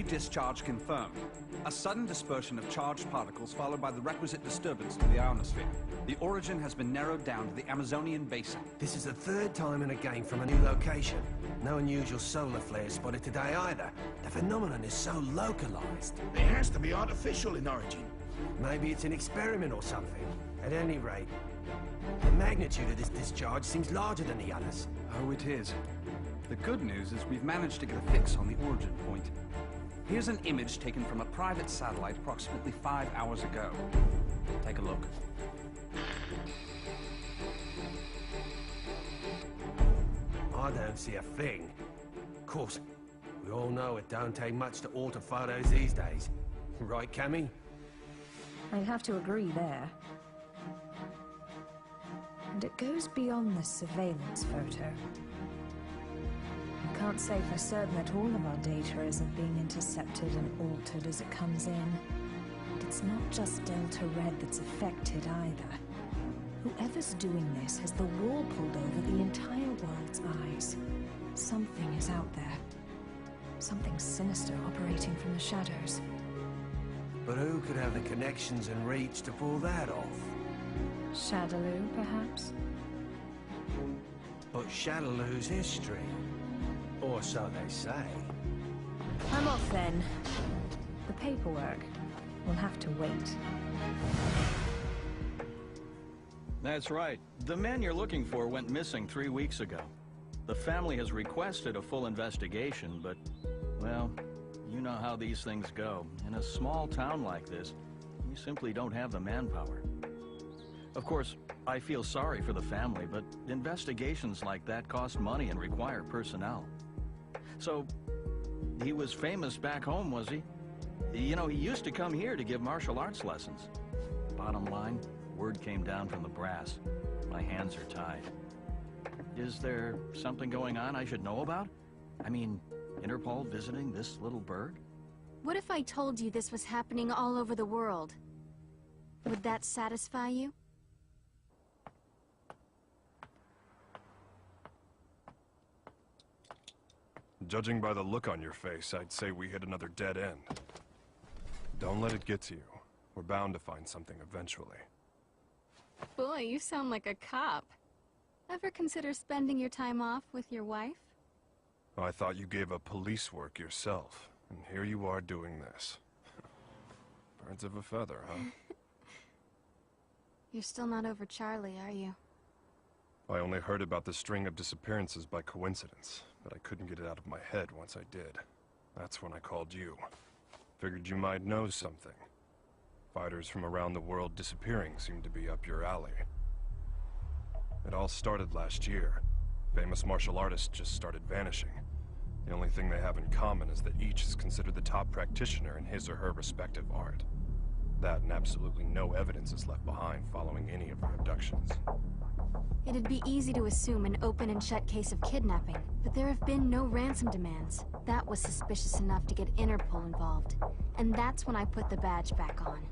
discharge confirmed. A sudden dispersion of charged particles followed by the requisite disturbance to the ionosphere. The origin has been narrowed down to the Amazonian basin. This is the third time in a game from a new location. No unusual solar flares spotted today either. The phenomenon is so localized. It has to be artificial in origin. Maybe it's an experiment or something. At any rate, the magnitude of this discharge seems larger than the others. Oh, it is. The good news is we've managed to get a fix on the origin point. Here's an image taken from a private satellite approximately 5 hours ago. Take a look. I don't see a thing. Of course, we all know it don't take much to alter photos these days. Right, Cammy? I'd have to agree there. And it goes beyond the surveillance photo. I can't say for certain that all of our data isn't being intercepted and altered as it comes in. But it's not just Delta Red that's affected either. Whoever's doing this has the wool pulled over the entire world's eyes. Something is out there. Something sinister operating from the shadows. But who could have the connections and reach to pull that off? Shadaloo, perhaps? But Shadaloo's history. Or so they say. I'm off then. The paperwork will have to wait. That's right. The man you're looking for went missing 3 weeks ago. The family has requested a full investigation, but, well, you know how these things go. In a small town like this, we simply don't have the manpower. Of course, I feel sorry for the family, but investigations like that cost money and require personnel. So, he was famous back home, was he? You know, he used to come here to give martial arts lessons. Bottom line, word came down from the brass. My hands are tied. Is there something going on I should know about? I mean, Interpol visiting this little bird? What if I told you this was happening all over the world? Would that satisfy you? Judging by the look on your face, I'd say we hit another dead end. Don't let it get to you. We're bound to find something eventually. Boy, you sound like a cop. Ever consider spending your time off with your wife? I thought you gave up police work yourself, and here you are doing this. Birds of a feather, huh? You're still not over Charlie, are you? I only heard about the string of disappearances by coincidence, but I couldn't get it out of my head once I did. That's when I called you. Figured you might know something. Fighters from around the world disappearing seemed to be up your alley. It all started last year. Famous martial artists just started vanishing. The only thing they have in common is that each is considered the top practitioner in his or her respective art. That and absolutely no evidence is left behind following any of their abductions. It'd be easy to assume an open and shut case of kidnapping, but there have been no ransom demands. That was suspicious enough to get Interpol involved, and that's when I put the badge back on.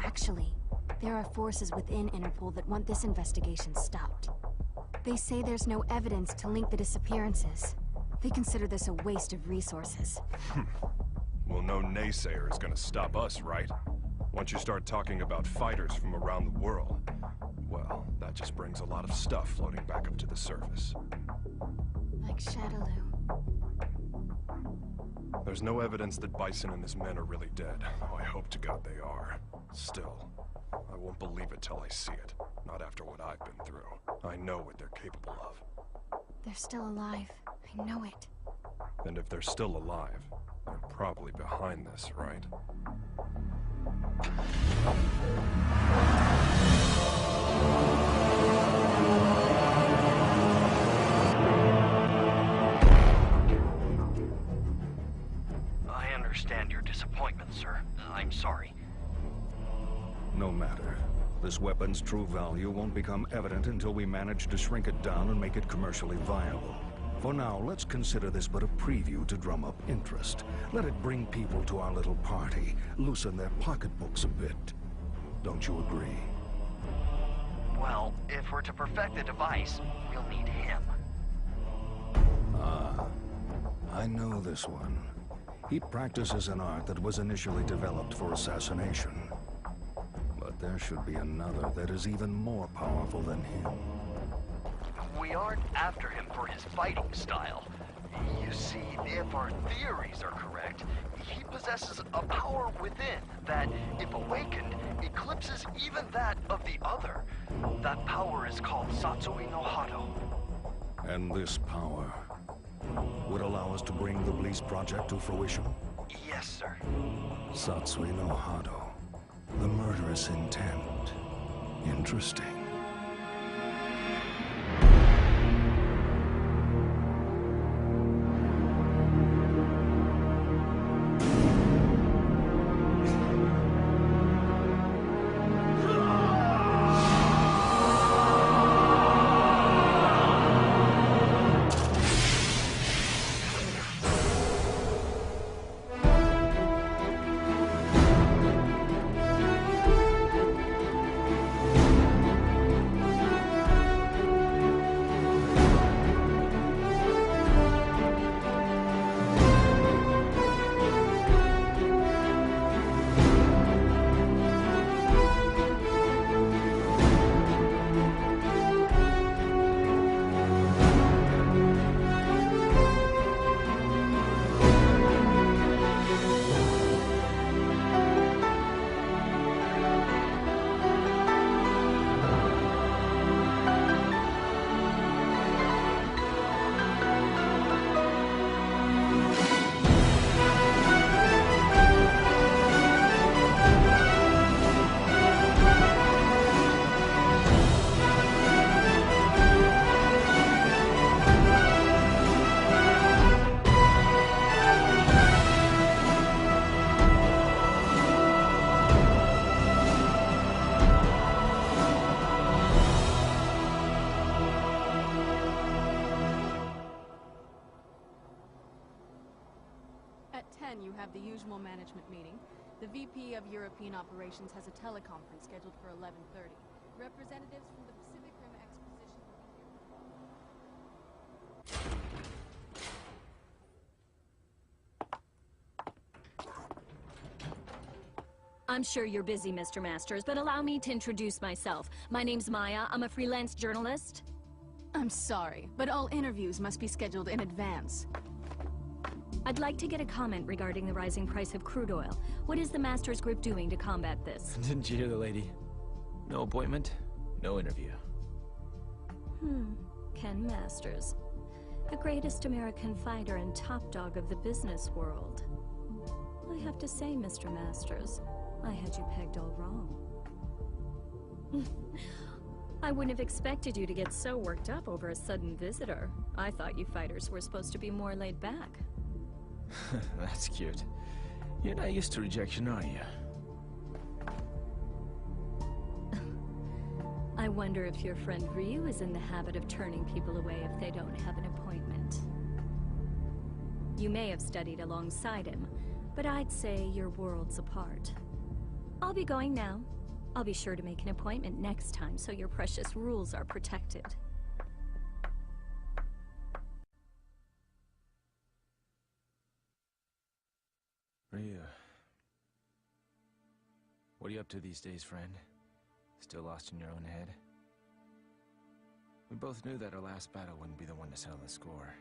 Actually, there are forces within Interpol that want this investigation stopped. They say there's no evidence to link the disappearances. They consider this a waste of resources. Well, no naysayer is gonna stop us, right? Once you start talking about fighters from around the world, well, that just brings a lot of stuff floating back up to the surface. Like Shadaloo. There's no evidence that Bison and his men are really dead. Oh, I hope to God they are. Still, I won't believe it till I see it. Not after what I've been through. I know what they're capable of. They're still alive. I know it. And if they're still alive, they're probably behind this, right? I understand your disappointment, sir. I'm sorry. No matter. This weapon's true value won't become evident until we manage to shrink it down and make it commercially viable. For now, let's consider this but a preview to drum up interest. Let it bring people to our little party, loosen their pocketbooks a bit. Don't you agree? Well, if we're to perfect the device, we'll need him. Ah, I know this one. He practices an art that was initially developed for assassination. But there should be another that is even more powerful than him. We aren't after him for his fighting style. You see, if our theories are correct, he possesses a power within that, if awakened, eclipses even that of the other. That power is called Satsui no Hado. And this power would allow us to bring the Bliss project to fruition? Yes, sir. Satsui no Hado. The murderous intent. Interesting. At 10, you have the usual management meeting. The VP of European Operations has a teleconference scheduled for 11:30. Representatives from the Pacific Rim Exposition will be here. I'm sure you're busy, Mr. Masters, but allow me to introduce myself. My name's Maya. I'm a freelance journalist. I'm sorry, but all interviews must be scheduled in advance. I'd like to get a comment regarding the rising price of crude oil. What is the Masters Group doing to combat this? Didn't you hear the lady? No appointment, no interview. Ken Masters. The greatest American fighter and top dog of the business world. I have to say, Mr. Masters, I had you pegged all wrong. I wouldn't have expected you to get so worked up over a sudden visitor. I thought you fighters were supposed to be more laid back. That's cute. You're not used to rejection, are you? I wonder if your friend Ryu is in the habit of turning people away if they don't have an appointment. You may have studied alongside him, but I'd say you're worlds apart. I'll be going now. I'll be sure to make an appointment next time so your precious rules are protected. Ryu. What are you up to these days, friend? Still lost in your own head? We both knew that our last battle wouldn't be the one to settle the score.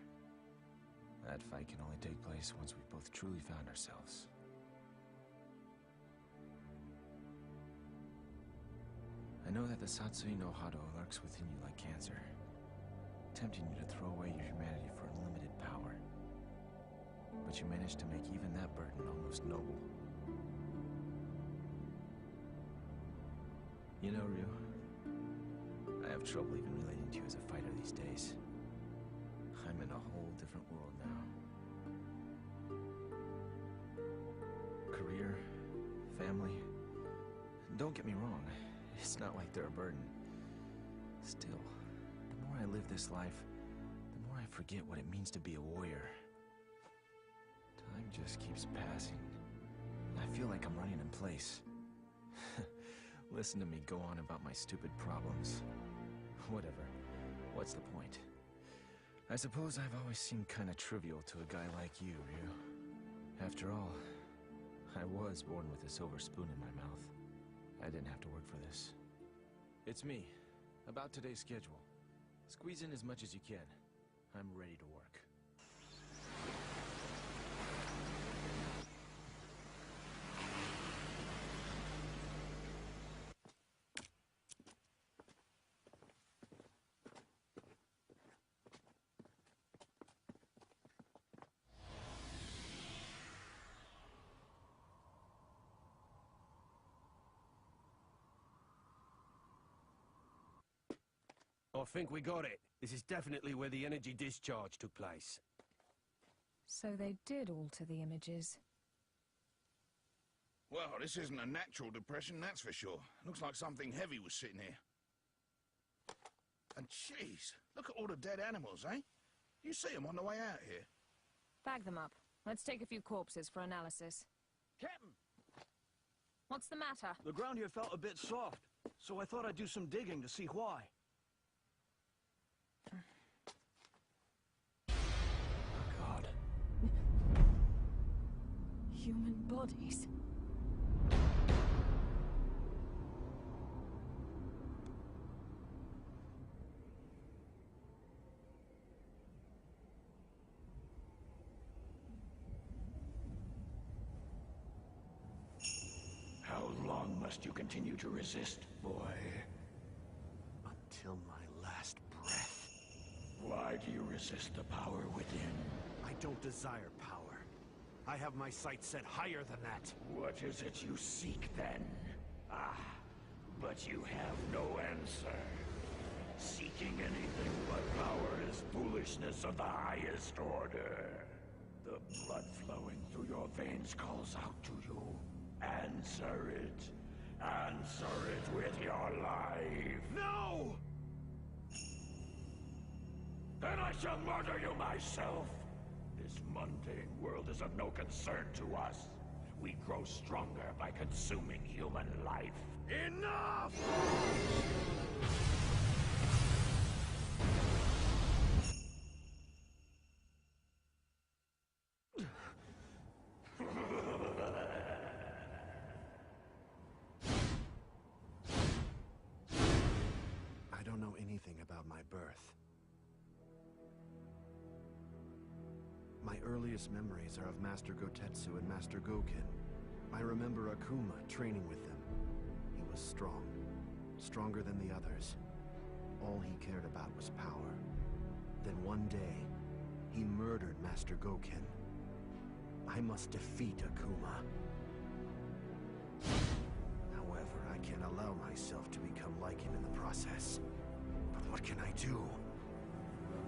That fight can only take place once we've both truly found ourselves. I know that the Satsui no Hado lurks within you like cancer, tempting you to throw away your humanity for unlimited power. But you managed to make even that burden almost noble. You know, Ryu, I have trouble even relating to you as a fighter these days. I'm in a whole different world now. Career, family. Don't get me wrong, it's not like they're a burden. Still, the more I live this life, the more I forget what it means to be a warrior. Time just keeps passing. I feel like I'm running in place. Listen to me go on about my stupid problems. Whatever. What's the point? I suppose I've always seemed kinda trivial to a guy like you, Ryu. After all, I was born with a silver spoon in my mouth. I didn't have to work for this. It's me. About today's schedule. Squeeze in as much as you can. I'm ready to work. I think we got it. This is definitely where the energy discharge took place. So they did alter the images. Well, this isn't a natural depression, that's for sure. Looks like something heavy was sitting here. And jeez, look at all the dead animals, eh? You see them on the way out here. Bag them up. Let's take a few corpses for analysis. Captain! What's the matter? The ground here felt a bit soft, so I thought I'd do some digging to see why. God. Human bodies. How long must you continue to resist, boy? Until my last breath. Why do you resist the power within? I don't desire power. I have my sights set higher than that. What is it you seek, then? Ah, but you have no answer. Seeking anything but power is foolishness of the highest order. The blood flowing through your veins calls out to you. Answer it. Answer it with your life. No! Then I shall murder you myself. This mundane world is of no concern to us. We grow stronger by consuming human life. Enough! I don't know anything about my birth. My earliest memories are of Master Gotetsu and Master Goken. I remember Akuma training with them. He was strong, stronger than the others. All he cared about was power. Then one day, he murdered Master Goken. I must defeat Akuma. However, I can't allow myself to become like him in the process. But what can I do?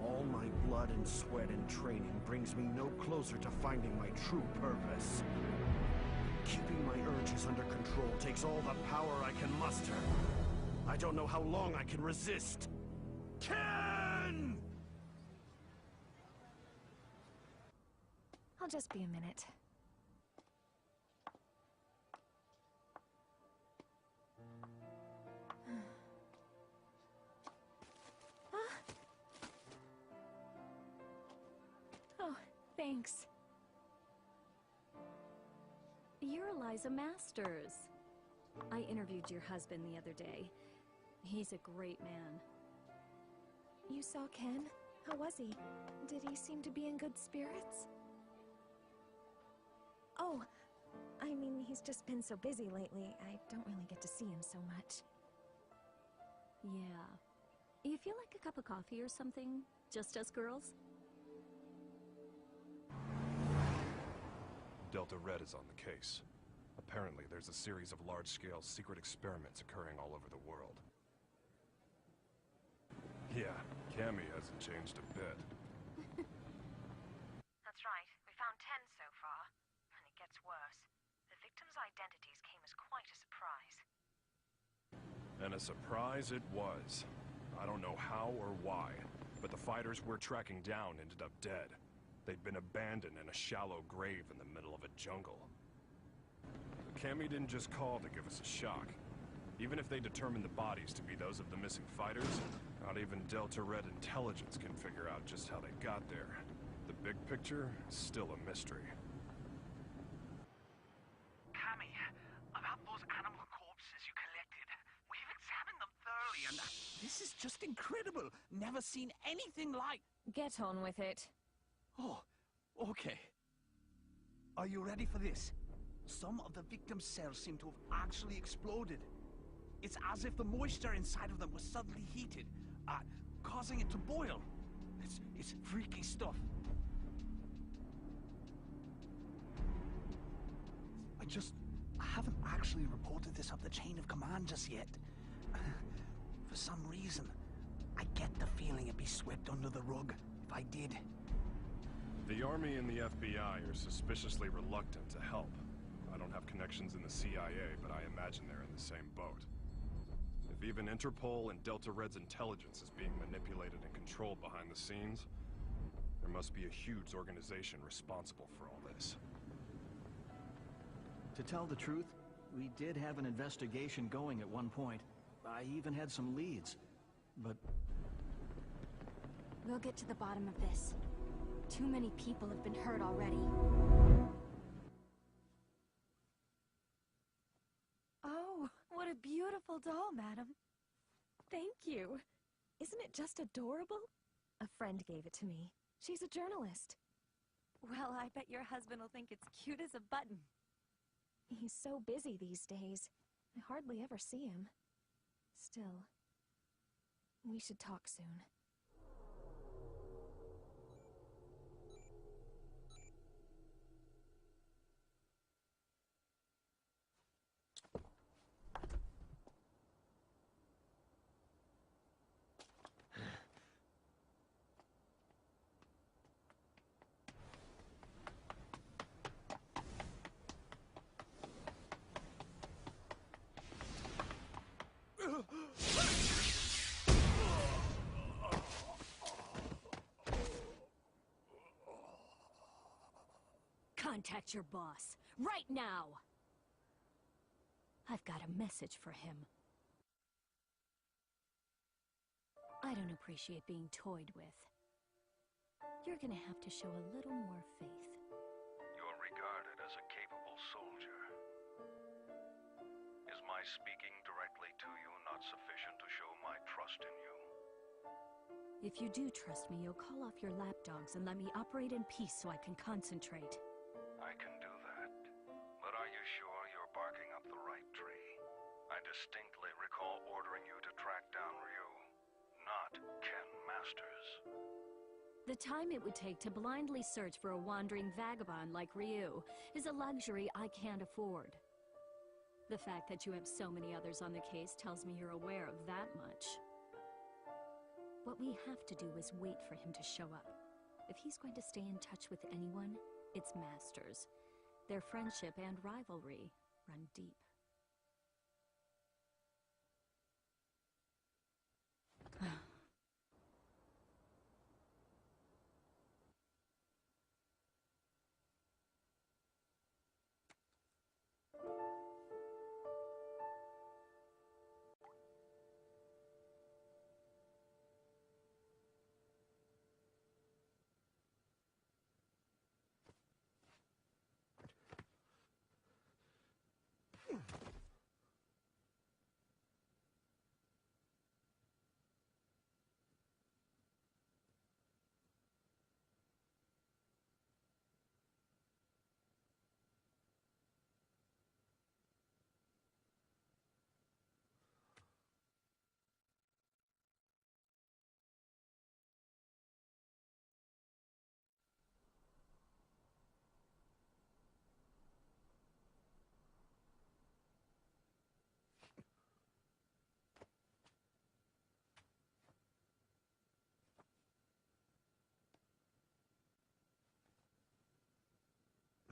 All my blood and sweat and training brings me no closer to finding my true purpose. Keeping my urges under control takes all the power I can muster. I don't know how long I can resist. Ken! I'll just be a minute. Oh, thanks. You're Eliza Masters. I interviewed your husband the other day. He's a great man. You saw Ken? How was he? Did he seem to be in good spirits? Oh, I mean, he's just been so busy lately. I don't really get to see him so much. Yeah. You feel like a cup of coffee or something? Just us girls? Delta Red is on the case. Apparently, there's a series of large-scale secret experiments occurring all over the world. Yeah, Cammy hasn't changed a bit. That's right. We found 10 so far. And it gets worse. The victims' identities came as quite a surprise. And a surprise it was. I don't know how or why, but the fighters we're tracking down ended up dead. They'd been abandoned in a shallow grave in the middle of a jungle. Cammy didn't just call to give us a shock. Even if they determined the bodies to be those of the missing fighters, not even Delta Red intelligence can figure out just how they got there. The big picture is still a mystery. This is just incredible. Never seen anything like... Get on with it. Oh, okay. Are you ready for this? Some of the victims' cells seem to have actually exploded. It's as if the moisture inside of them was suddenly heated, causing it to boil. It's freaky stuff. I haven't actually reported this up the chain of command just yet. For some reason, I get the feeling it'd be swept under the rug if I did. The Army and the FBI are suspiciously reluctant to help. I don't have connections in the CIA, but I imagine they're in the same boat. If even Interpol and Delta Red's intelligence is being manipulated and controlled behind the scenes, there must be a huge organization responsible for all this. To tell the truth, we did have an investigation going at one point. I even had some leads, but... We'll get to the bottom of this. Too many people have been hurt already. Oh, what a beautiful doll, madam. Thank you. Isn't it just adorable? A friend gave it to me. She's a journalist. Well, I bet your husband will think it's cute as a button. He's so busy these days. I hardly ever see him. Still, we should talk soon. Contact your boss, right now! I've got a message for him. I don't appreciate being toyed with. You're gonna have to show a little more faith. You're regarded as a capable soldier. Is my speaking directly to you not sufficient to show my trust in you? If you do trust me, you'll call off your lapdogs and let me operate in peace so I can concentrate. I can do that. But are you sure you're barking up the right tree? I distinctly recall ordering you to track down Ryu, not Ken Masters. The time it would take to blindly search for a wandering vagabond like Ryu is a luxury I can't afford. The fact that you have so many others on the case tells me you're aware of that much. What we have to do is wait for him to show up. If he's going to stay in touch with anyone, it's Masters. Their friendship and rivalry run deep.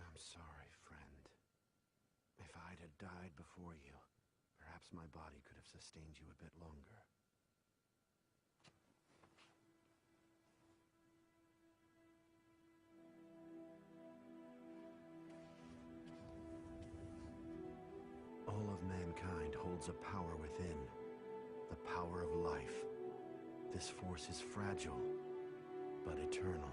I'm sorry, friend. If I'd had died before you, perhaps my body could have sustained you a bit longer. All of mankind holds a power within. The power of life. This force is fragile, but eternal.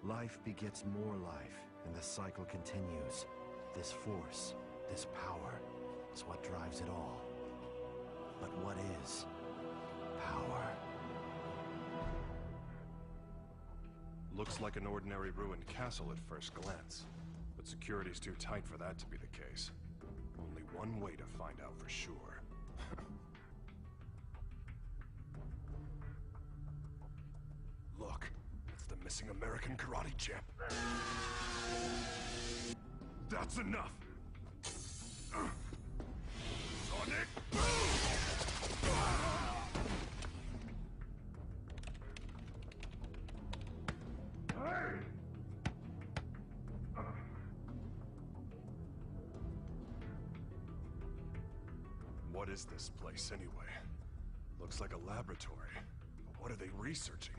Life begets more life, and the cycle continues. This force, this power, is what drives it all. But what is power? Looks like an ordinary ruined castle at first glance, but security's too tight for that to be the case. Only one way to find out for sure. Look, it's the missing American karate champ. That's enough! Sonic boom! Hey! What is this place, anyway? Looks like a laboratory. But what are they researching?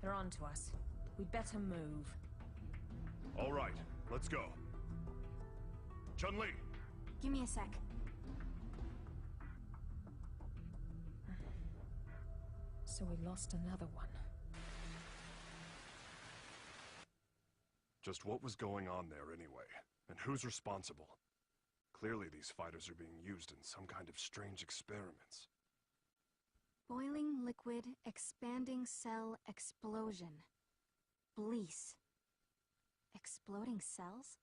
They're on to us. We'd better move. All right, let's go. Chun-Li! Give me a sec. So we lost another one. Just what was going on there anyway? And who's responsible? Clearly these fighters are being used in some kind of strange experiments. Boiling liquid, expanding cell explosion. Blease. Exploding cells?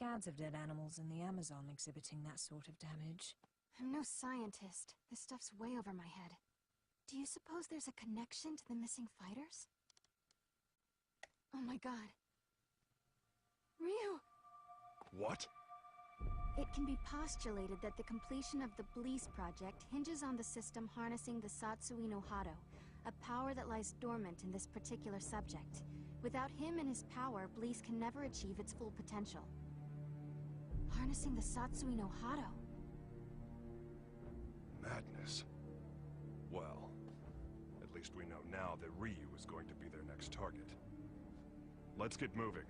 Gads of dead animals in the Amazon exhibiting that sort of damage. I'm no scientist. This stuff's way over my head. Do you suppose there's a connection to the missing fighters? Oh my god. Ryu! What? It can be postulated that the completion of the Blease project hinges on the system harnessing the Satsui no Hado, a power that lies dormant in this particular subject. Without him and his power, Blease can never achieve its full potential. Harnessing the Satsui no Hado. Madness. Well, at least we know now that Ryu is going to be their next target. Let's get moving.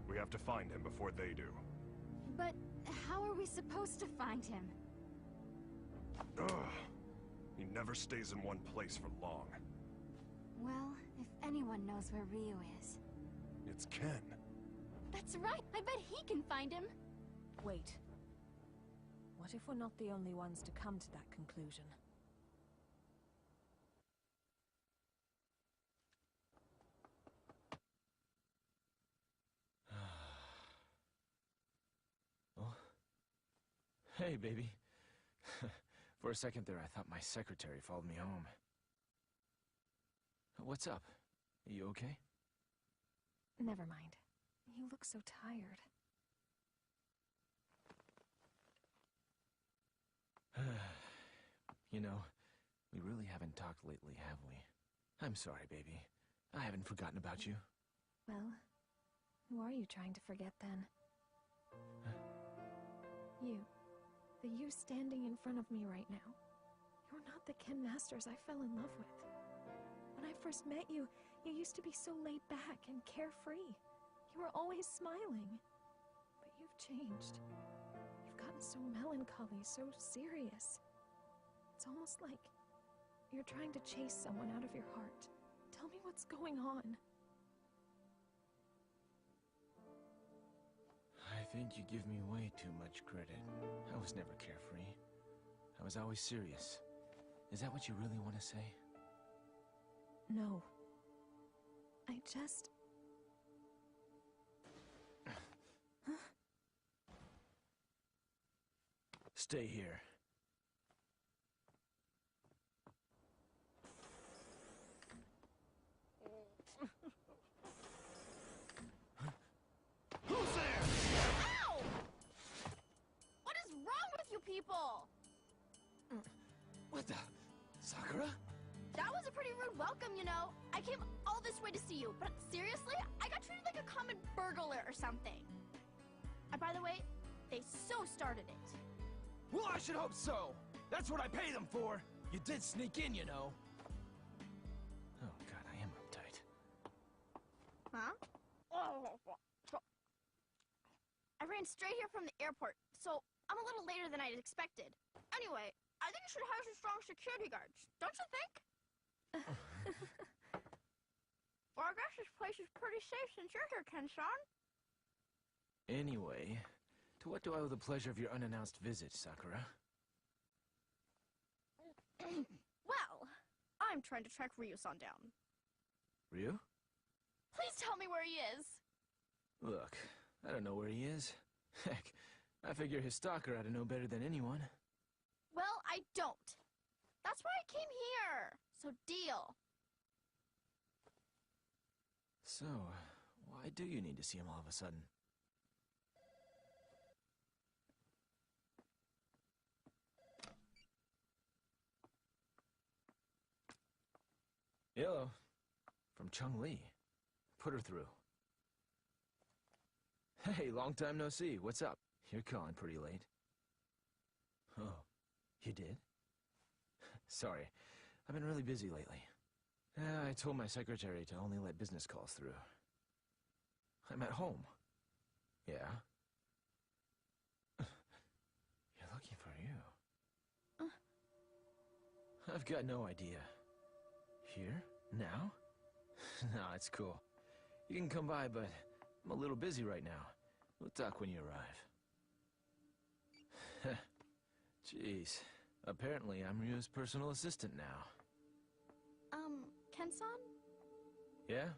We have to find him before they do. But how are we supposed to find him? Ugh. He never stays in one place for long. Well, if anyone knows where Ryu is... It's Ken. That's right! I bet he can find him! Wait. What if we're not the only ones to come to that conclusion? Oh. Hey, baby. For a second there, I thought my secretary followed me home. What's up? Are you okay? Never mind. You look so tired. You know, we really haven't talked lately, have we? I'm sorry, baby. I haven't forgotten about you. Well, who are you trying to forget then? You. The you standing in front of me right now. You're not the Ken Masters I fell in love with. When I first met you, you used to be so laid back and carefree. You were always smiling. But you've changed. You've gotten so melancholy, so serious. It's almost like you're trying to chase someone out of your heart. Tell me what's going on. I think you give me way too much credit. I was never carefree. I was always serious. Is that what you really want to say? No. I just... Stay here. Who's there? Ow! What is wrong with you people? What the? Sakura? That was a pretty rude welcome, you know. I came all this way to see you, but seriously, I got treated like a common burglar or something. And by the way, they so started it. Well, I should hope so. That's what I pay them for. You did sneak in, you know. Oh, God, I am uptight. Huh? I ran straight here from the airport, so I'm a little later than I'd expected. Anyway, I think you should hire some strong security guards, don't you think? Or I guess this place is pretty safe since you're here, Ken-san. Anyway, to what do I owe the pleasure of your unannounced visit, Sakura? Well, I'm trying to track Ryu-san down. Ryu? Please tell me where he is. Look, I don't know where he is. Heck, I figure his stalker ought to know better than anyone. Well, I don't. That's why I came here. So deal. So, why do you need to see him all of a sudden? Hello. From Chung-Li. Put her through. Hey, long time no see. What's up? You're calling pretty late. Oh, you did? Sorry, I've been really busy lately. I told my secretary to only let business calls through. I'm at home. Yeah? You're looking for you. I've got no idea. Here? Now? No, it's cool. You can come by, but I'm a little busy right now. We'll talk when you arrive. Jeez. Apparently, I'm Ryu's personal assistant now. Ken-san? Yeah?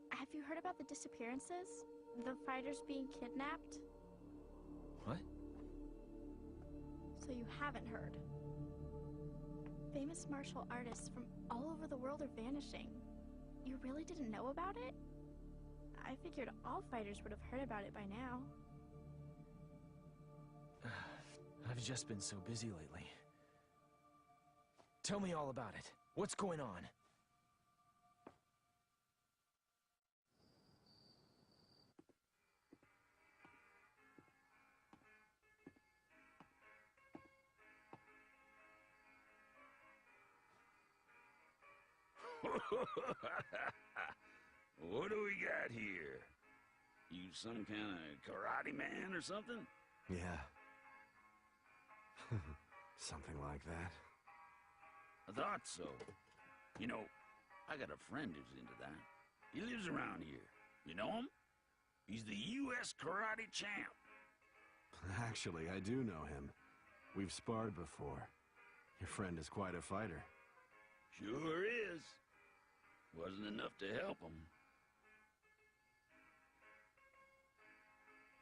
Have you heard about the disappearances? The fighters being kidnapped? What? So you haven't heard. Famous martial artists from all over the world are vanishing. You really didn't know about it? I figured all fighters would have heard about it by now. I've just been so busy lately. Tell me all about it. What's going on? What do we got here? You some kind of karate man or something? Yeah. Something like that. I thought so. You know, I got a friend who's into that. He lives around here. You know him? He's the U.S. karate champ. Actually, I do know him. We've sparred before. Your friend is quite a fighter. Sure is. Wasn't enough to help him.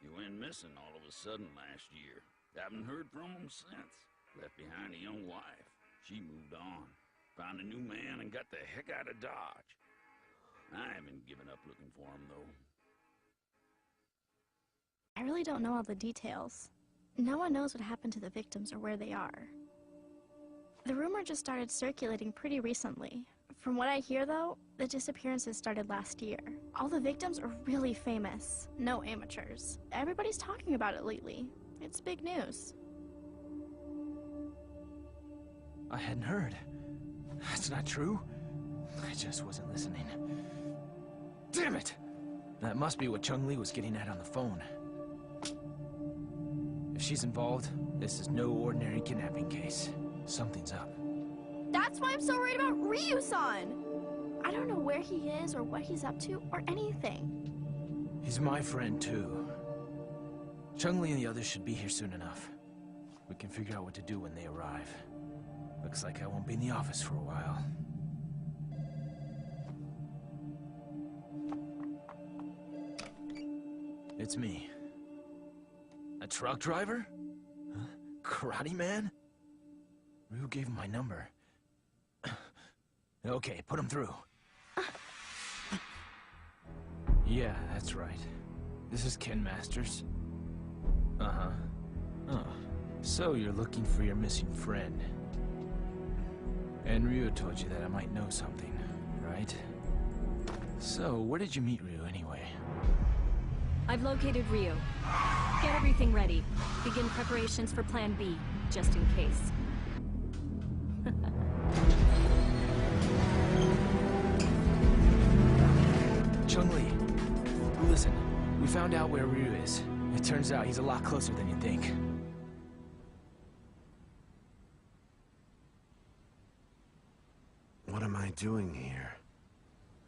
He went missing all of a sudden last year. Haven't heard from him since. Left behind a young wife. She moved on. Found a new man and got the heck out of Dodge. I haven't given up looking for him, though. I really don't know all the details. No one knows what happened to the victims or where they are. The rumor just started circulating pretty recently. From what I hear, though, the disappearances started last year. All the victims are really famous. No amateurs. Everybody's talking about it lately. It's big news. I hadn't heard. That's not true. I just wasn't listening. Damn it! That must be what Chung-Li was getting at on the phone. If she's involved, this is no ordinary kidnapping case. Something's up. That's why I'm so worried about Ryu-san! I don't know where he is or what he's up to or anything. He's my friend, too. Chung-Li and the others should be here soon enough. We can figure out what to do when they arrive. Looks like I won't be in the office for a while. It's me. A truck driver? Huh? Karate man? Ryu gave him my number. Okay, put him through. Yeah, that's right. This is Ken Masters. Uh-huh. Oh, so you're looking for your missing friend. And Ryu told you that I might know something, right? So, where did you meet Ryu anyway? I've located Ryu. Get everything ready. Begin preparations for Plan B, just in case. Chung-Li, listen. We found out where Ryu is. It turns out he's a lot closer than you think. What am I doing here?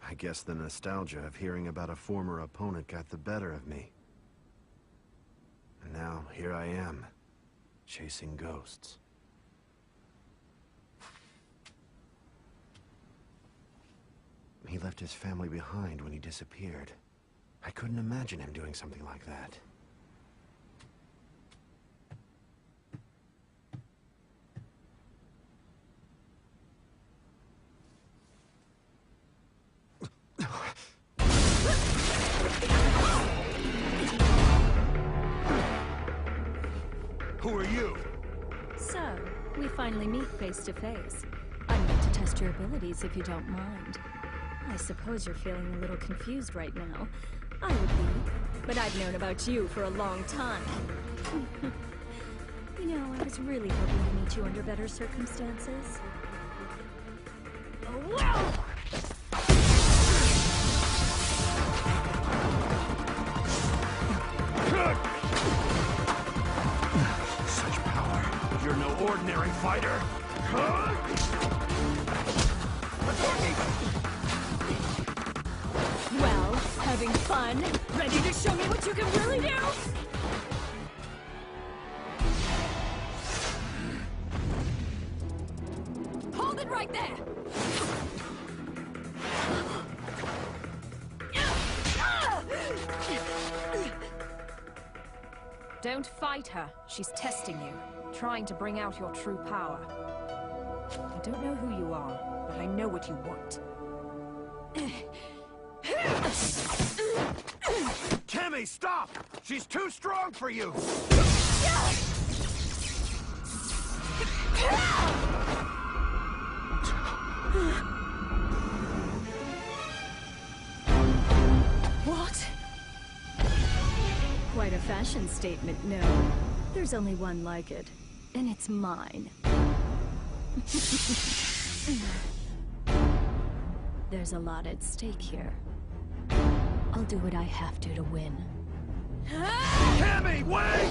I I guess the nostalgia of hearing about a former opponent got the better of me. And now, here I am, chasing ghosts. He left his family behind when he disappeared. I couldn't imagine him doing something like that. Who are you? So, we finally meet face to face. I'm meant to test your abilities if you don't mind. I suppose you're feeling a little confused right now. I would be, but I've known about you for a long time. You know, I was really hoping to meet you under better circumstances. Oh, wow! Such power. You're no ordinary fighter. Well, having fun? Ready to show me what you can really do? Hold it right there! Don't fight her. She's testing you, trying to bring out your true power. I don't know who you are, but I know what you want. Cammy, stop! She's too strong for you! What? Quite a fashion statement, no. There's only one like it, and it's mine. There's a lot at stake here. I'll do what I have to win. Cammy, wait!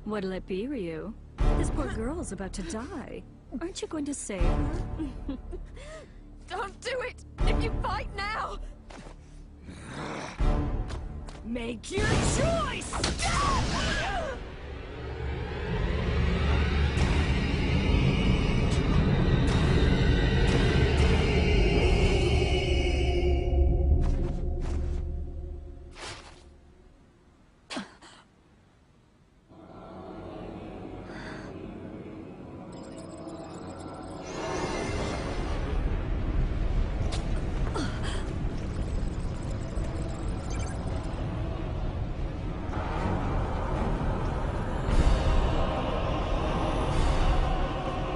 What'll it be, Ryu? This poor girl's about to die. Aren't you going to save her? Don't do it! If you fight now! Make your choice!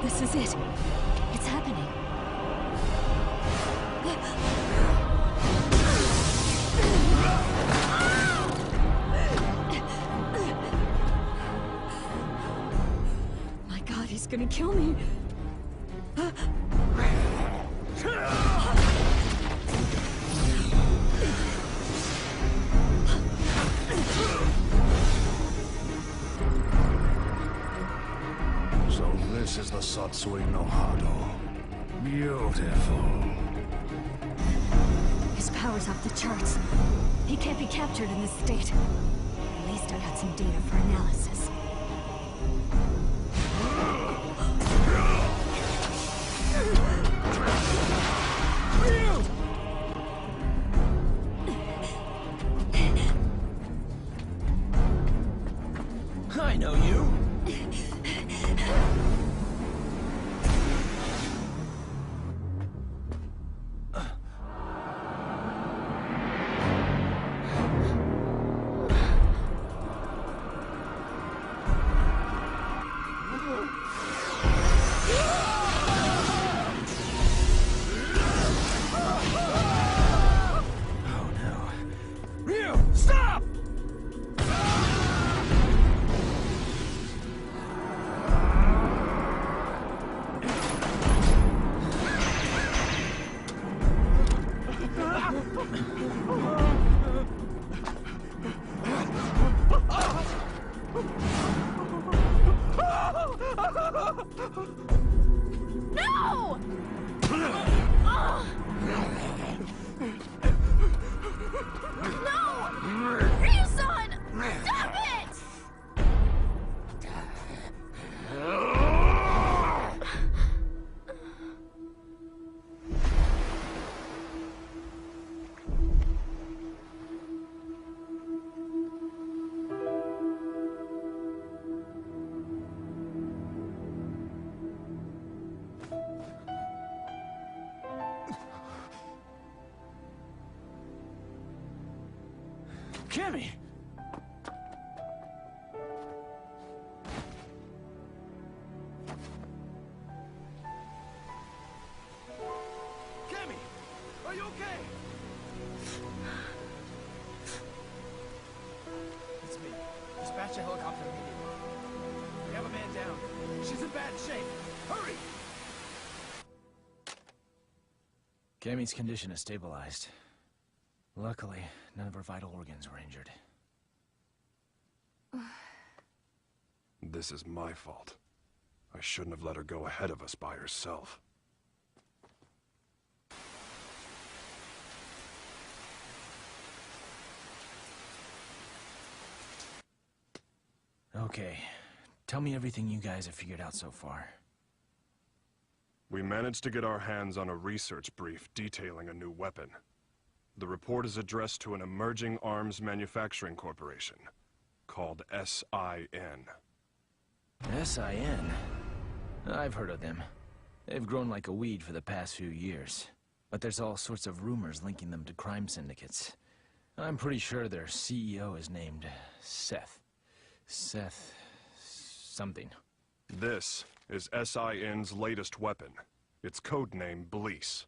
This is it. It's happening. My God, he's gonna kill me. So this is the Satsui no Hado. Beautiful. His power's off the charts. He can't be captured in this state. At least I got some data for analysis. I know you. No! No! Ryu-san! Stop it! Cammy! Cammy! Are you okay? It's me. Dispatch a helicopter immediately. We have a man down. She's in bad shape. Hurry! Cammy's condition is stabilized. Luckily, none of her vital organs were injured. This is my fault. I shouldn't have let her go ahead of us by herself. Okay. Tell me everything you guys have figured out so far. We managed to get our hands on a research brief detailing a new weapon. The report is addressed to an emerging arms manufacturing corporation called SIN. SIN? I've heard of them. They've grown like a weed for the past few years. But there's all sorts of rumors linking them to crime syndicates. I'm pretty sure their CEO is named Seth. Seth... something. This is SIN's latest weapon. Its codename Bleece.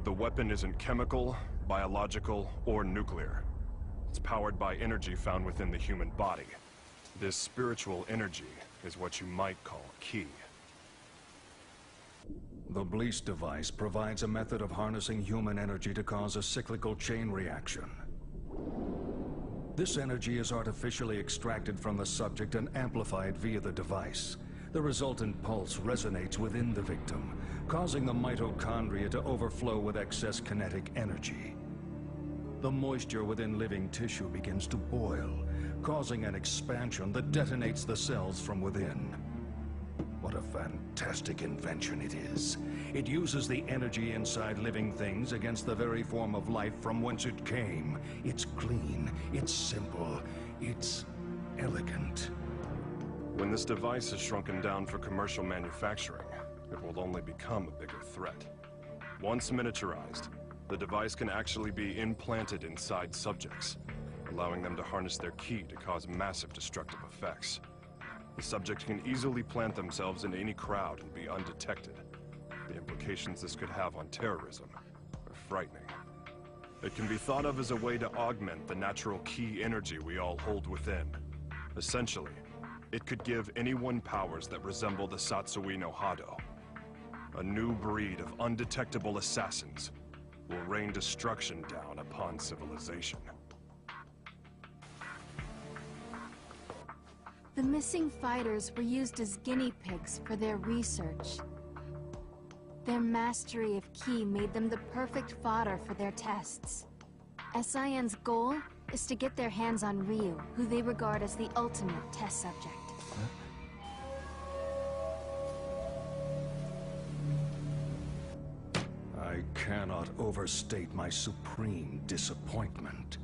The weapon isn't chemical, biological, or nuclear. It's powered by energy found within the human body. This spiritual energy is what you might call ki. The Bleece device provides a method of harnessing human energy to cause a cyclical chain reaction. This energy is artificially extracted from the subject and amplified via the device. The resultant pulse resonates within the victim, causing the mitochondria to overflow with excess kinetic energy. The moisture within living tissue begins to boil, causing an expansion that detonates the cells from within. What a fantastic invention it is. It uses the energy inside living things against the very form of life from whence it came. It's clean, it's simple, it's elegant. When this device is shrunken down for commercial manufacturing, it will only become a bigger threat. Once miniaturized, the device can actually be implanted inside subjects, allowing them to harness their ki to cause massive destructive effects. The subject can easily plant themselves in any crowd and be undetected. The implications this could have on terrorism are frightening. It can be thought of as a way to augment the natural ki energy we all hold within. Essentially, it could give anyone powers that resemble the Satsui no Hado. A new breed of undetectable assassins will rain destruction down upon civilization. The missing fighters were used as guinea pigs for their research. Their mastery of ki made them the perfect fodder for their tests. SIN's goal is to get their hands on Ryu, who they regard as the ultimate test subject. I cannot overstate my supreme disappointment.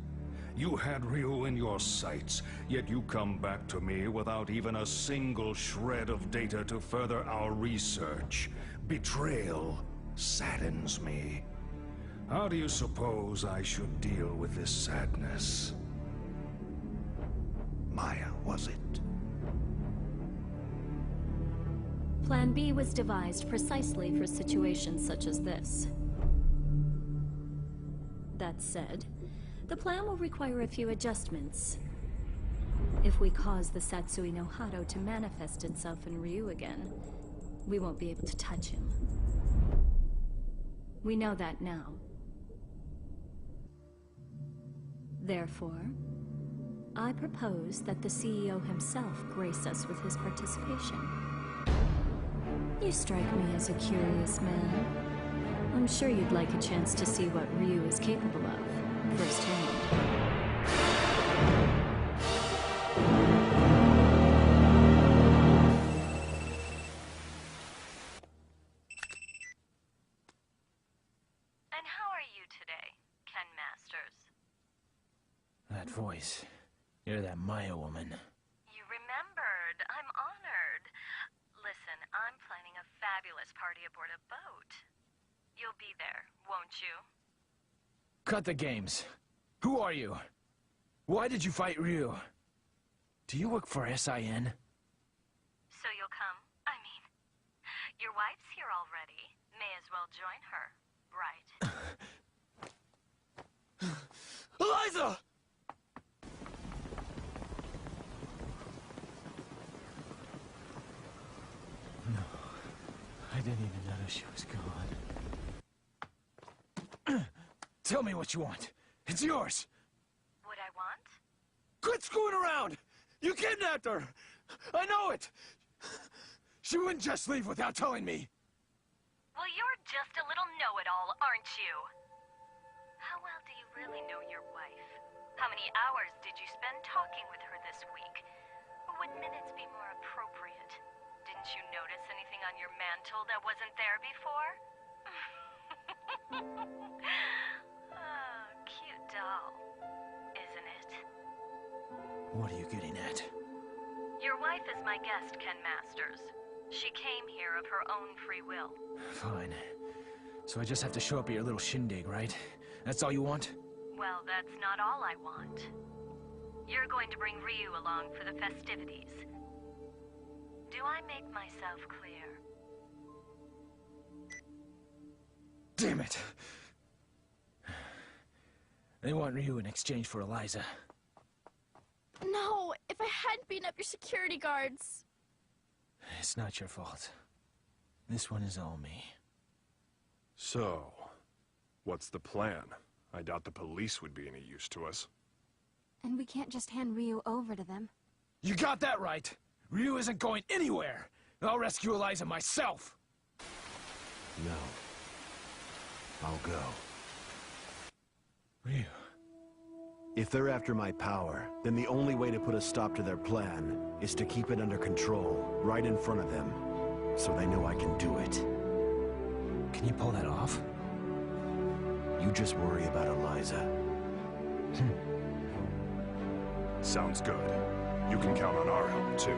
You had Ryu in your sights, yet you come back to me without even a single shred of data to further our research. Betrayal saddens me. How do you suppose I should deal with this sadness? Maya, was it? Plan B was devised precisely for situations such as this. That said, the plan will require a few adjustments. If we cause the Satsui no Hado to manifest itself in Ryu again, we won't be able to touch him. We know that now. Therefore, I propose that the CEO himself grace us with his participation. You strike me as a curious man. I'm sure you'd like a chance to see what Ryu is capable of, firsthand. And how are you today, Ken Masters? That voice. You're that Maya woman. You remembered. I'm honored. Listen, I'm planning a fabulous party aboard a boat. You'll be there, won't you? Cut the games. Who are you? Why did you fight Ryu? Do you work for SIN? So you'll come? I mean, your wife's here already. May as well join her, right? Eliza! No, I didn't even notice she was gone. Tell me what you want. It's yours. What I want? Quit screwing around! You kidnapped her! I know it! She wouldn't just leave without telling me. Well, you're just a little know-it-all, aren't you? How well do you really know your wife? How many hours did you spend talking with her this week? Or would minutes be more appropriate? Didn't you notice anything on your mantle that wasn't there before? Oh, cute doll, isn't it? What are you getting at? Your wife is my guest, Ken Masters. She came here of her own free will. Fine. So I just have to show up at your little shindig, right? That's all you want? Well, that's not all I want. You're going to bring Ryu along for the festivities. Do I make myself clear? Damn it! They want Ryu in exchange for Eliza. No, if I hadn't beaten up your security guards. It's not your fault. This one is all me. So, what's the plan? I doubt the police would be any use to us. And we can't just hand Ryu over to them. You got that right! Ryu isn't going anywhere! I'll rescue Eliza myself! No. I'll go. Ryu. If they're after my power, then the only way to put a stop to their plan is to keep it under control, right in front of them, so they know I can do it. Can you pull that off? You just worry about Eliza. Sounds good. You can count on our help, too.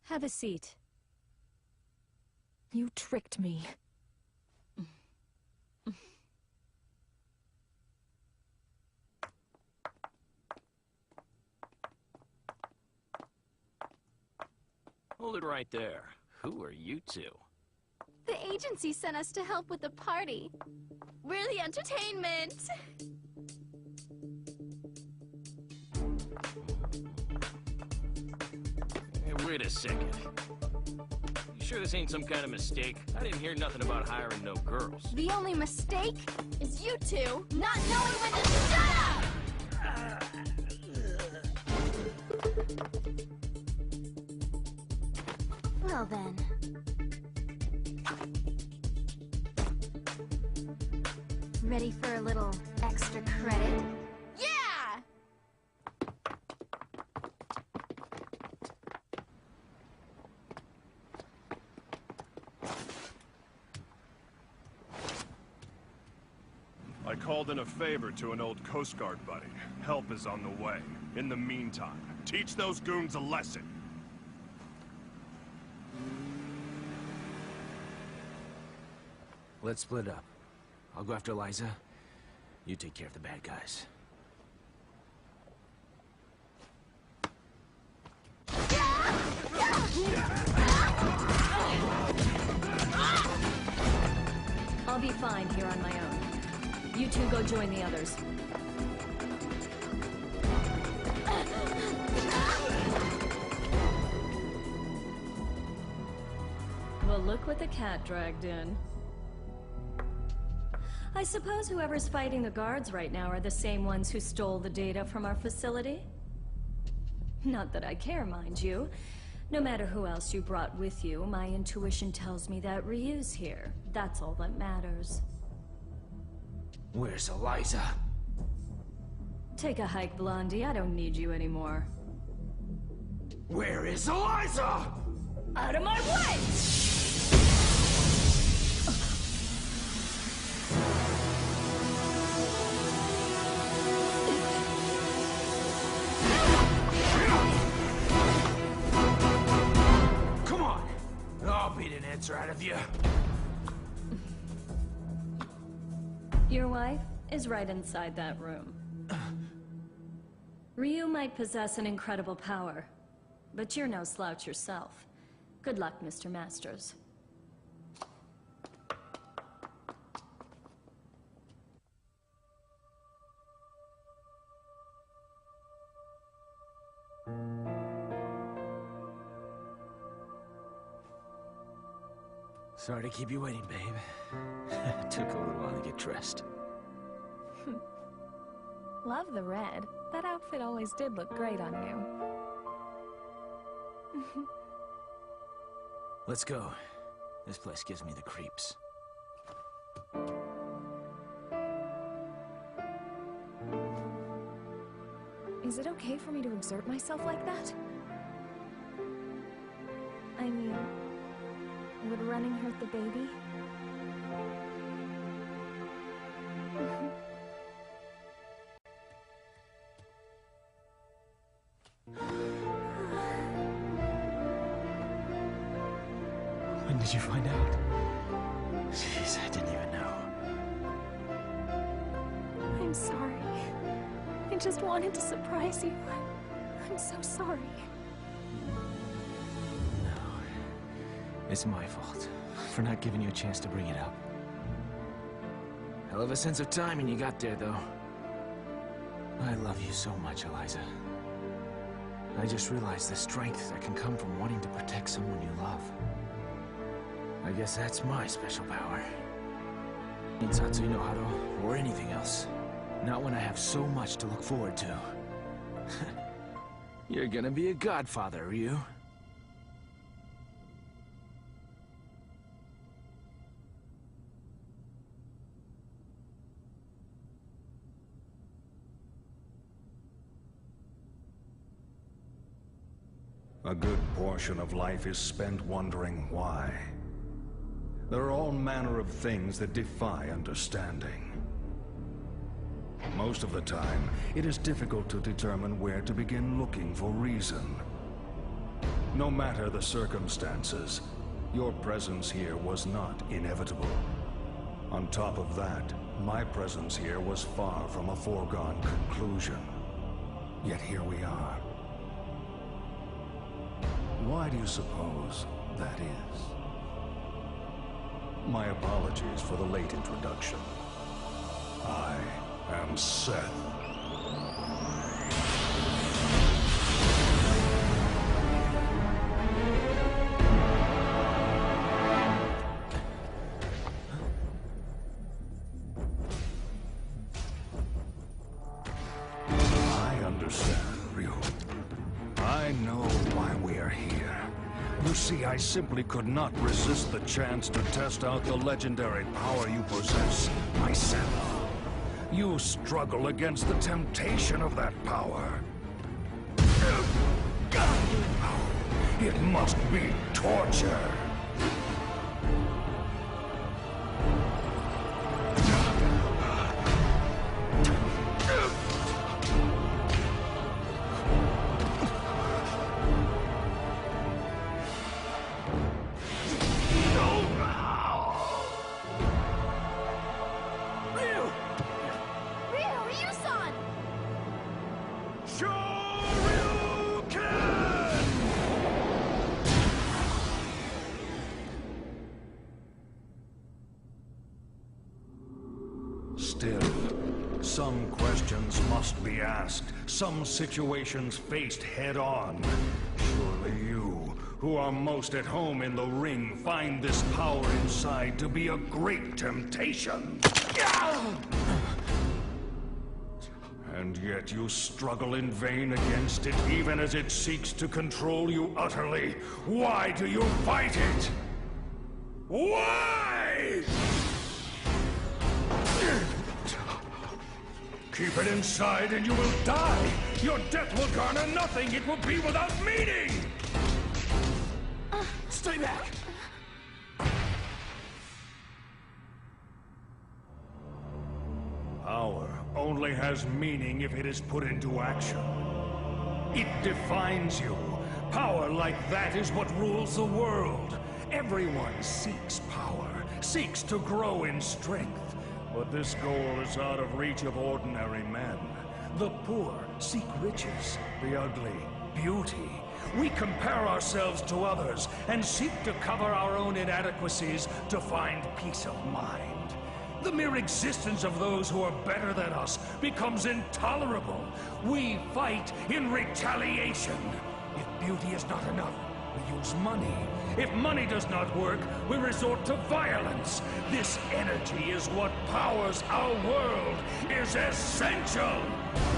Have a seat. You tricked me. Hold it right there. Who are you two? The agency sent us to help with the party. We're the entertainment. Hey, wait a second. You sure this ain't some kind of mistake? I didn't hear nothing about hiring no girls. The only mistake is you two not knowing when to shut up! Well then. Ready for a little extra credit? Yeah! I called in a favor to an old Coast Guard buddy. Help is on the way. In the meantime, teach those goons a lesson. Let's split up. I'll go after Eliza. You take care of the bad guys. I'll be fine here on my own. You two go join the others. Well, look what the cat dragged in. I suppose whoever's fighting the guards right now are the same ones who stole the data from our facility? Not that I care, mind you. No matter who else you brought with you, my intuition tells me that Ryu's here. That's all that matters. Where's Eliza? Take a hike, Blondie. I don't need you anymore. Where is Eliza? Out of my way! Come on! I'll beat an answer out of you. Your wife is right inside that room. Ryu might possess an incredible power, but you're no slouch yourself. Good luck, Mr. Masters. Sorry to keep you waiting, babe. Took a little while to get dressed. Love the red. That outfit always did look great on you. Let's go. This place gives me the creeps. Is it okay for me to exert myself like that? I mean, would running hurt the baby? When did you find out? Jeez, I didn't even know. I'm sorry. I just wanted to surprise you. I'm so sorry. It's my fault for not giving you a chance to bring it up. Hell of a sense of timing you got there, though. I love you so much, Eliza. I just realized the strength that can come from wanting to protect someone you love. I guess that's my special power. In Tatsuya no Hado, or anything else. Not when I have so much to look forward to. You're gonna be a godfather, Ryu. A good portion of life is spent wondering why. There are all manner of things that defy understanding. Most of the time, it is difficult to determine where to begin looking for reason. No matter the circumstances, your presence here was not inevitable. On top of that, my presence here was far from a foregone conclusion. Yet here we are. Why do you suppose that is? My apologies for the late introduction. I am Seth. I understand, Ryu. I know why we are here. You see, I simply could not resist the chance to test out the legendary power you possess myself. You struggle against the temptation of that power. It must be torture. still. Some questions must be asked, some situations faced head-on. Surely you, who are most at home in the ring, find this power inside to be a great temptation. And yet you struggle in vain against it, even as it seeks to control you utterly. Why do you fight it? Why? Keep it inside and you will die. Your death will garner nothing. It will be without meaning. Stay back! Power only has meaning if it is put into action. It defines you. Power like that is what rules the world. Everyone seeks power, seeks to grow in strength. But this goal is out of reach of ordinary men. The poor seek riches, the ugly, beauty. We compare ourselves to others and seek to cover our own inadequacies to find peace of mind. The mere existence of those who are better than us becomes intolerable. We fight in retaliation. If beauty is not enough, we use money. If money does not work, we resort to violence. This energy is what powers our world, is essential.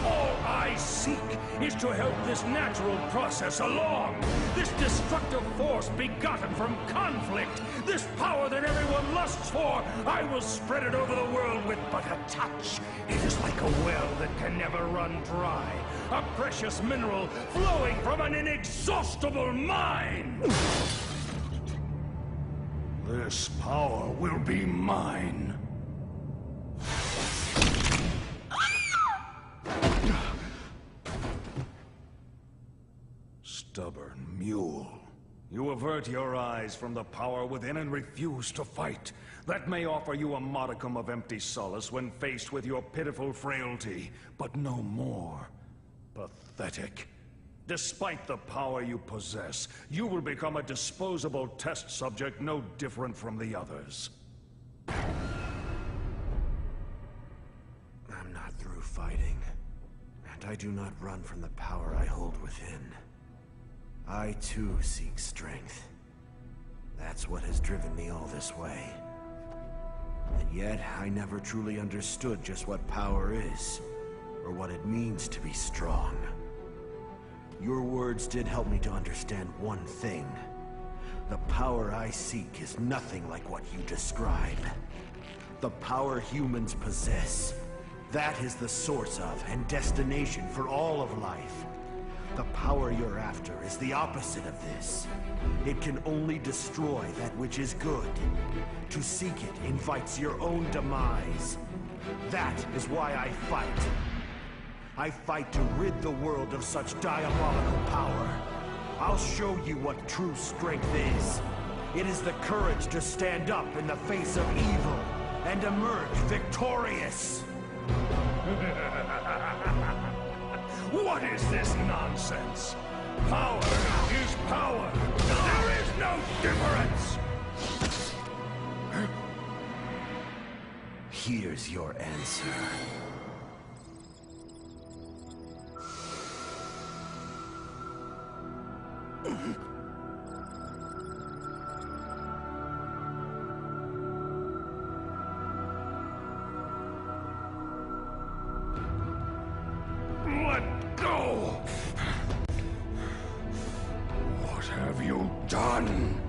All I seek is to help this natural process along. This destructive force begotten from conflict. This power that everyone lusts for. I will spread it over the world with but a touch. It is like a well that can never run dry. A precious mineral flowing from an inexhaustible mine. This power will be mine. Stubborn mule. You avert your eyes from the power within and refuse to fight. That may offer you a modicum of empty solace when faced with your pitiful frailty, but no more. Pathetic. Despite the power you possess, you will become a disposable test subject no different from the others. I'm not through fighting, and I do not run from the power I hold within. I too seek strength. That's what has driven me all this way. And yet, I never truly understood just what power is, or what it means to be strong. Your words did help me to understand one thing. The power I seek is nothing like what you describe. The power humans possess. That is the source of and destination for all of life. The power you're after is the opposite of this. It can only destroy that which is good. To seek it invites your own demise. That is why I fight. I fight to rid the world of such diabolical power. I'll show you what true strength is. It is the courage to stand up in the face of evil and emerge victorious. What is this nonsense? Power is power. There is no difference. Here's your answer. Let go! What have you done?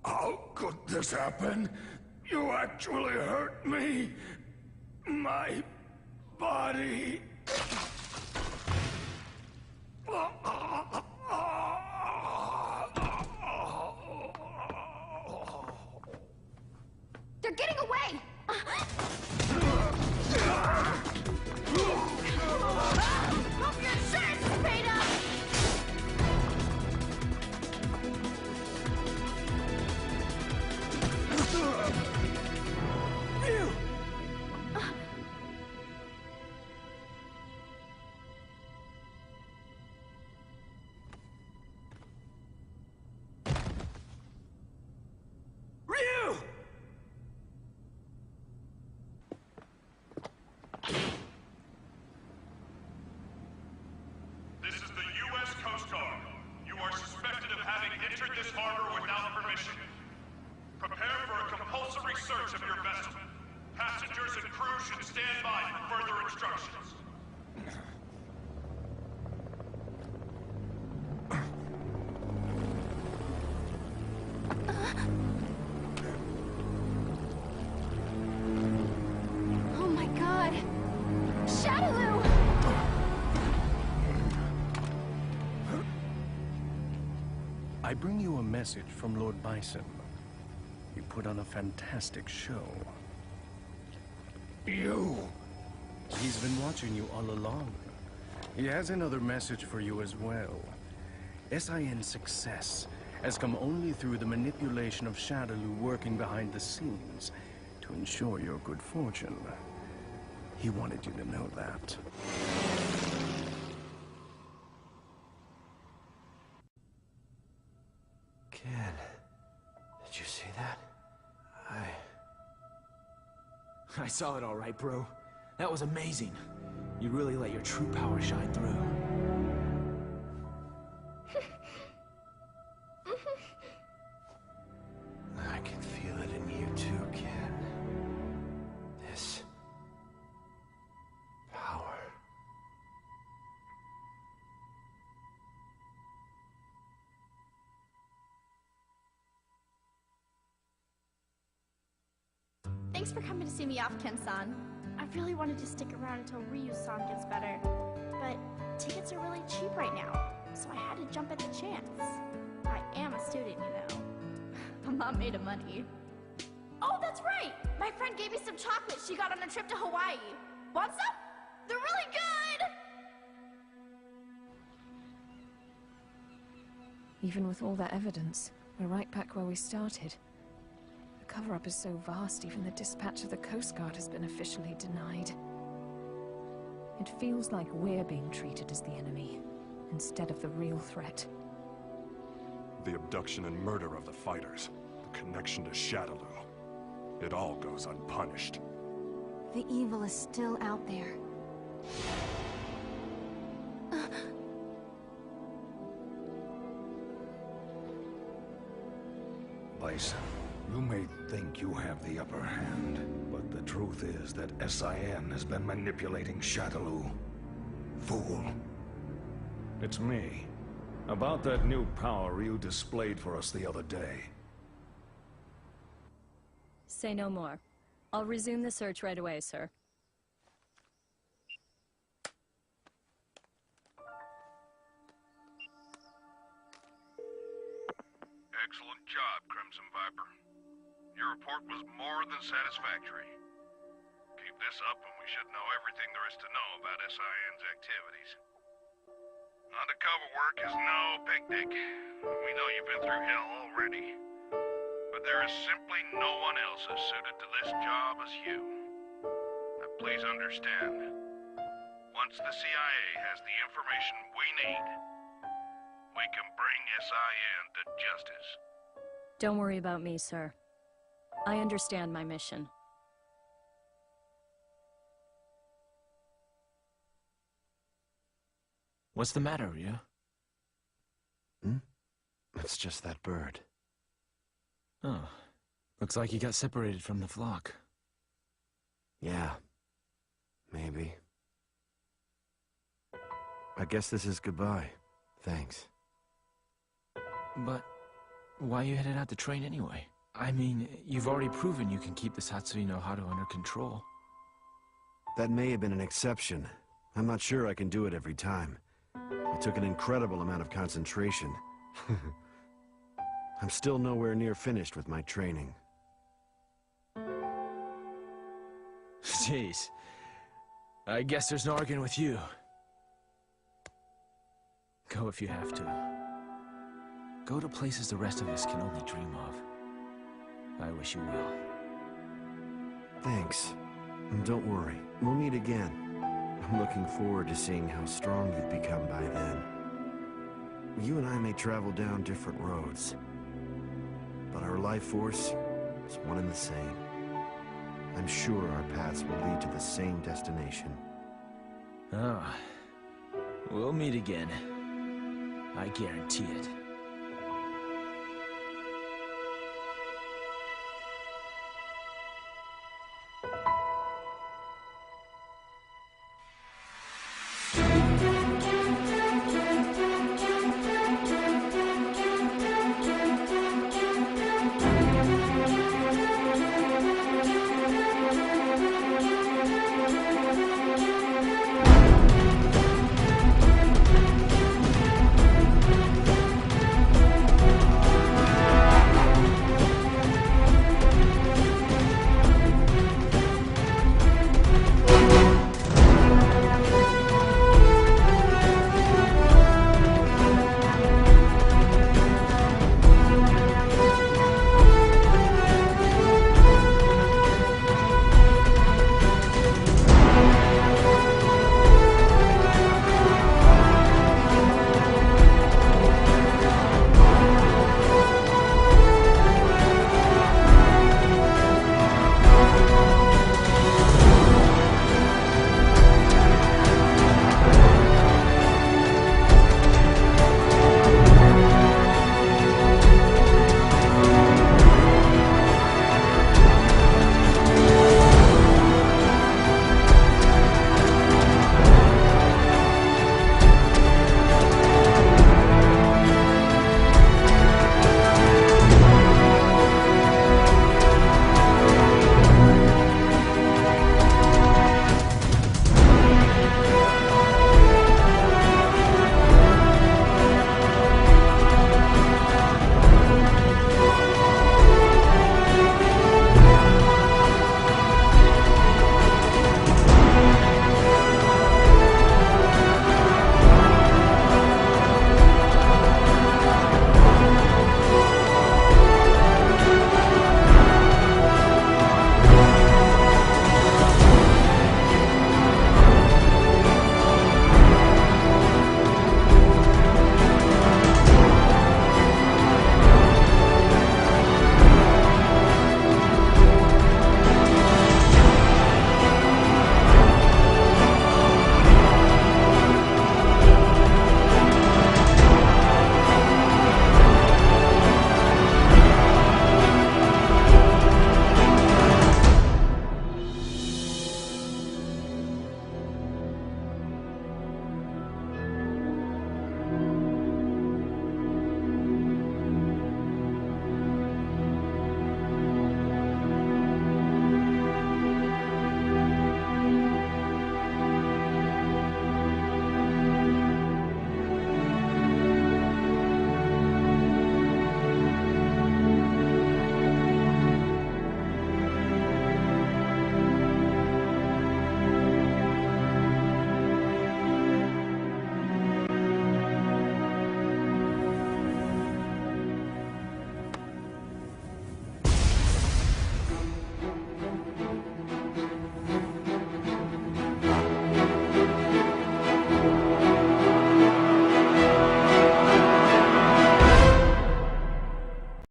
How could this happen? You actually hurt me. My body. They're getting away! Hope your insurance is paid up! This is the U.S. Coast Guard. You are suspected of having entered this harbor without permission. Prepare for a compulsory search of your vessel. Passengers and crew should stand by for further instructions. Oh my god! Shadaloo! I bring you a message from Lord Bison. You put on a fantastic show. You? He's been watching you all along. He has another message for you as well. SIN's success has come only through the manipulation of Shadaloo working behind the scenes to ensure your good fortune. He wanted you to know that. Ken, did you see that? I saw it all right, bro. That was amazing. You really let your true power shine through. I can feel it in you too, Ken. This power. Thanks for coming to see me off, Ken-san. I really wanted to stick around until Ryu's song gets better, but tickets are really cheap right now, so I had to jump at the chance. I am a student, you know. I'm not made of money. Oh, that's right! My friend gave me some chocolate she got on a trip to Hawaii. Want some? They're really good! Even with all that evidence, we're right back where we started. The cover-up is so vast, even the dispatch of the Coast Guard has been officially denied. It feels like we're being treated as the enemy, instead of the real threat. The abduction and murder of the fighters, the connection to Shadaloo. It all goes unpunished. The evil is still out there. Bison, you may think you have the upper hand, but the truth is that SIN has been manipulating Shadaloo. Fool. It's me. About that new power you displayed for us the other day. Say no more. I'll resume the search right away, sir. Excellent job, Crimson Viper. Your report was more than satisfactory. Keep this up and we should know everything there is to know about SIN's activities. Undercover work is no picnic. We know you've been through hell already. But there is simply no one else as suited to this job as you. Now please understand, once the CIA has the information we need, we can bring SIN to justice. Don't worry about me, sir. I understand my mission. What's the matter, Ryu? It's just that bird. Oh. Looks like you got separated from the flock. Yeah. Maybe. I guess this is goodbye. Thanks. But why you headed out to train anyway? I mean, you've already proven you can keep this Hatsui no Hado under control. That may have been an exception. I'm not sure I can do it every time. It took an incredible amount of concentration. I'm still nowhere near finished with my training. Jeez. I guess there's no arguing with you. Go if you have to. Go to places the rest of us can only dream of. I wish you well. Thanks. And don't worry, we'll meet again. I'm looking forward to seeing how strong you've become by then. You and I may travel down different roads, but our life force is one and the same. I'm sure our paths will lead to the same destination. Ah, we'll meet again. I guarantee it.